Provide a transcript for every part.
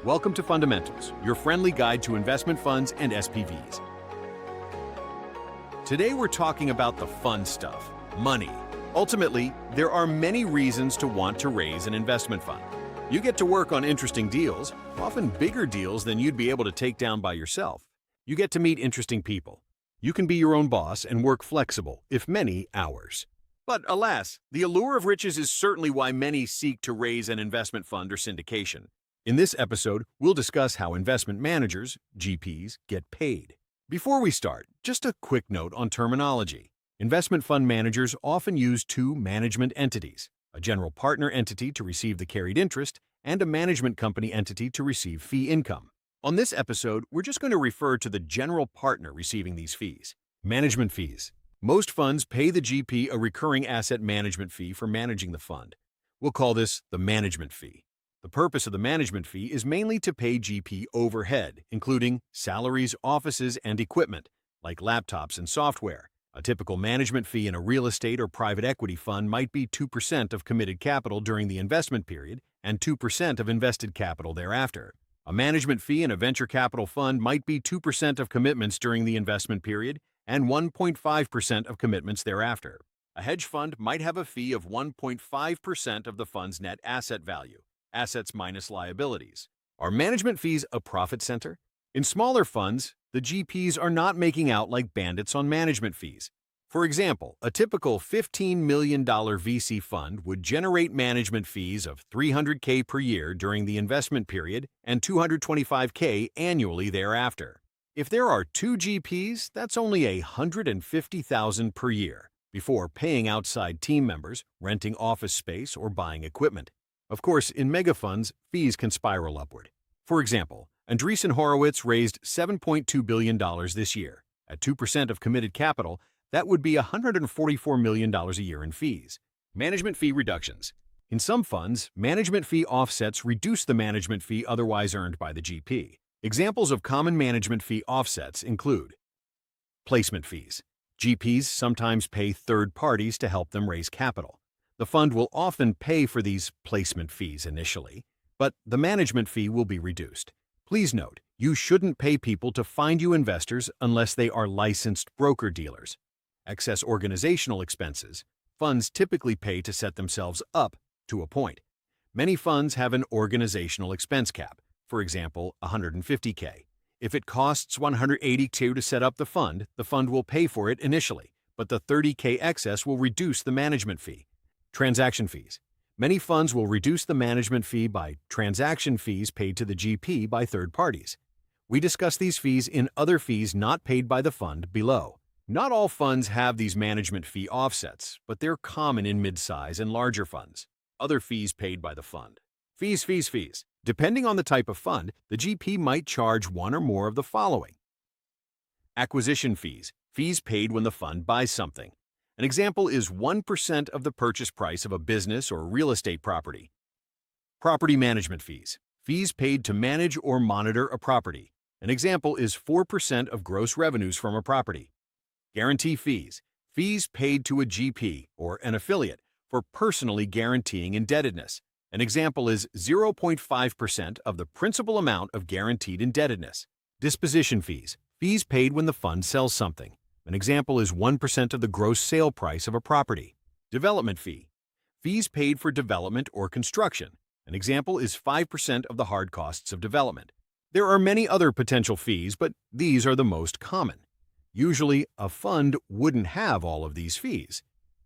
Welcome to Fundamentals, your friendly guide to investment funds and SPVs. Today we're talking about the fun stuff, money. Ultimately, there are many reasons to want to raise an investment fund. You get to work on interesting deals, often bigger deals than you'd be able to take down by yourself. You get to meet interesting people. You can be your own boss and work flexible, if many hours. But alas, the allure of riches is certainly why many seek to raise an investment fund or syndication. In this episode, we'll discuss how investment managers, GPs, get paid. Before we start, just a quick note on terminology. Investment fund managers often use two management entities, a general partner entity to receive the carried interest and a management company entity to receive fee income. On this episode, we're just going to refer to the general partner receiving these fees. Management fees. Most funds pay the GP a recurring asset management fee for managing the fund. We'll call this the management fee. The purpose of the management fee is mainly to pay GP overhead, including salaries, offices, and equipment, like laptops and software. A typical management fee in a real estate or private equity fund might be 2% of committed capital during the investment period and 2% of invested capital thereafter. A management fee in a venture capital fund might be 2% of commitments during the investment period and 1.5% of commitments thereafter. A hedge fund might have a fee of 1.5% of the fund's net asset value. Assets minus liabilities. Are management fees a profit center? In smaller funds, the GPs are not making out like bandits on management fees. For example, a typical $15 million VC fund would generate management fees of $300K per year during the investment period and $225K annually thereafter. If there are two GPs, that's only $150,000 per year before paying outside team members, renting office space, or buying equipment. Of course, in mega funds, fees can spiral upward. For example, Andreessen Horowitz raised $7.2 billion this year. At 2% of committed capital, that would be $144 million a year in fees. Management fee reductions. In some funds, management fee offsets reduce the management fee otherwise earned by the GP. Examples of common management fee offsets include placement fees. GPs sometimes pay third parties to help them raise capital. The fund will often pay for these placement fees initially, but the management fee will be reduced. Please note, you shouldn't pay people to find you investors unless they are licensed broker-dealers. Excess organizational expenses. Funds typically pay to set themselves up to a point. Many funds have an organizational expense cap, for example, $150K. If it costs $180K to set up the fund will pay for it initially, but the $30K excess will reduce the management fee. Transaction fees. Many funds will reduce the management fee by transaction fees paid to the GP by third parties. We discuss these fees in other fees not paid by the fund below. Not all funds have these management fee offsets, but they're common in mid-size and larger funds. Other fees paid by the fund. Fees. Depending on the type of fund, the GP might charge one or more of the following. Acquisition fees. Fees paid when the fund buys something. An example is 1% of the purchase price of a business or real estate property. Property management fees. Fees paid to manage or monitor a property. An example is 4% of gross revenues from a property. Guarantee fees. Fees paid to a GP or an affiliate for personally guaranteeing indebtedness. An example is 0.5% of the principal amount of guaranteed indebtedness. Disposition fees. Fees paid when the fund sells something. An example is 1% of the gross sale price of a property. Development fee. Fees paid for development or construction. An example is 5% of the hard costs of development. There are many other potential fees, but these are the most common. Usually, a fund wouldn't have all of these fees,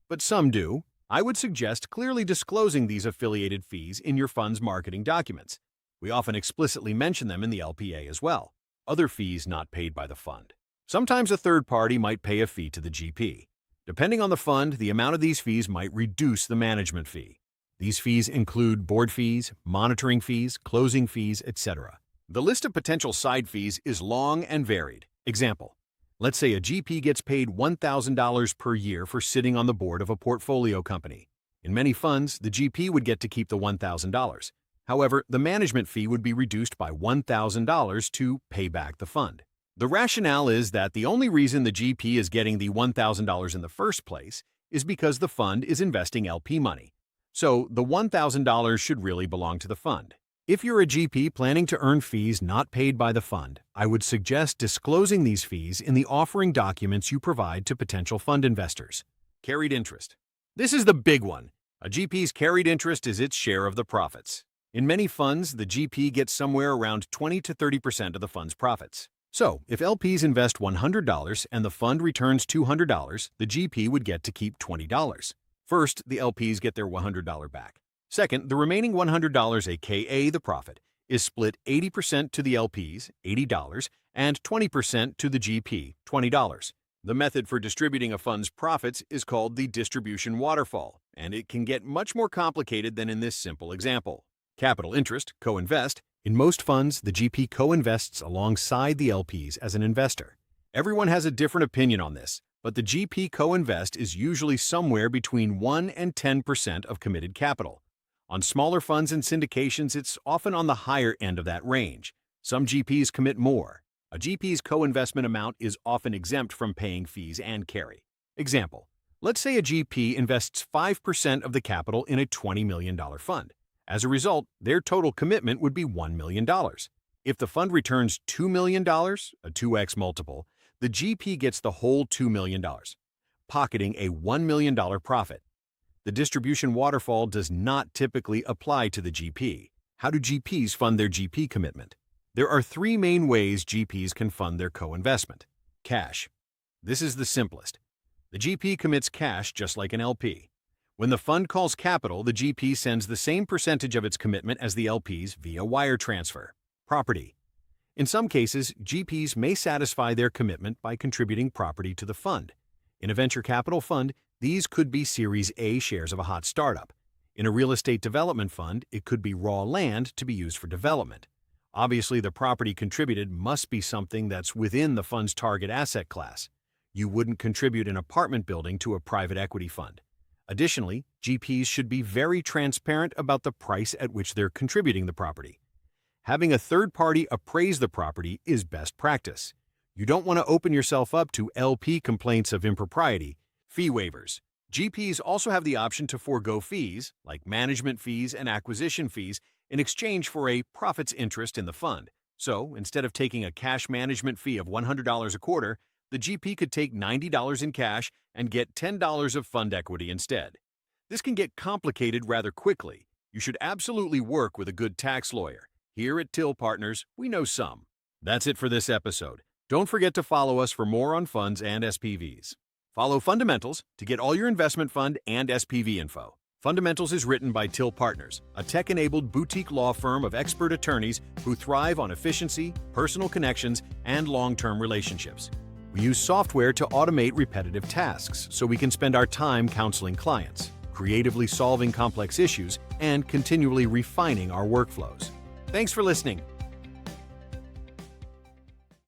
but some do. I would suggest clearly disclosing these affiliated fees in your fund's marketing documents. We often explicitly mention them in the LPA as well. Other fees not paid by the fund. Sometimes a third party might pay a fee to the GP. Depending on the fund, the amount of these fees might reduce the management fee. These fees include board fees, monitoring fees, closing fees, etc. The list of potential side fees is long and varied. Example, let's say a GP gets paid $1,000 per year for sitting on the board of a portfolio company. In many funds, the GP would get to keep the $1,000. However, the management fee would be reduced by $1,000 to pay back the fund. The rationale is that the only reason the GP is getting the $1,000 in the first place is because the fund is investing LP money. So the $1,000 should really belong to the fund. If you're a GP planning to earn fees not paid by the fund, I would suggest disclosing these fees in the offering documents you provide to potential fund investors. Carried interest. This is the big one. A GP's carried interest is its share of the profits. In many funds, the GP gets somewhere around 20 to 30% of the fund's profits. So, if LPs invest $100 and the fund returns $200, the GP would get to keep $20. First, the LPs get their $100 back. Second, the remaining $100, aka the profit, is split 80% to the LPs, $80, and 20% to the GP, $20. The method for distributing a fund's profits is called the distribution waterfall, and it can get much more complicated than in this simple example. Capital interest, co-invest. In most funds, the GP co-invests alongside the LPs as an investor. Everyone has a different opinion on this, but the GP co-invest is usually somewhere between 1 and 10% of committed capital. On smaller funds and syndications, it's often on the higher end of that range. Some GPs commit more. A GP's co-investment amount is often exempt from paying fees and carry. Example, let's say a GP invests 5% of the capital in a $20 million fund. As a result, their total commitment would be $1 million. If the fund returns $2 million, a 2x multiple, the GP gets the whole $2 million, pocketing a $1 million profit. The distribution waterfall does not typically apply to the GP. How do GPs fund their GP commitment? There are three main ways GPs can fund their co-investment. Cash. This is the simplest. The GP commits cash just like an LP. When the fund calls capital, the GP sends the same percentage of its commitment as the LPs via wire transfer. Property. In some cases, GPs may satisfy their commitment by contributing property to the fund. In a venture capital fund, these could be Series A shares of a hot startup. In a real estate development fund, it could be raw land to be used for development. Obviously, the property contributed must be something that's within the fund's target asset class. You wouldn't contribute an apartment building to a private equity fund. Additionally, GPs should be very transparent about the price at which they're contributing the property. Having a third party appraise the property is best practice. You don't want to open yourself up to LP complaints of impropriety. Fee waivers. GPs also have the option to forego fees, like management fees and acquisition fees, in exchange for a profits interest in the fund. So, instead of taking a cash management fee of $100 a quarter, the GP could take $90 in cash and get $10 of fund equity instead. This can get complicated rather quickly. You should absolutely work with a good tax lawyer. Here at TIL Partners, we know some. That's it for this episode. Don't forget to follow us for more on funds and SPVs. Follow Fundamentals to get all your investment fund and SPV info. Fundamentals is written by TIL Partners, a tech-enabled boutique law firm of expert attorneys who thrive on efficiency, personal connections, and long-term relationships. We use software to automate repetitive tasks so we can spend our time counseling clients, creatively solving complex issues, and continually refining our workflows. Thanks for listening.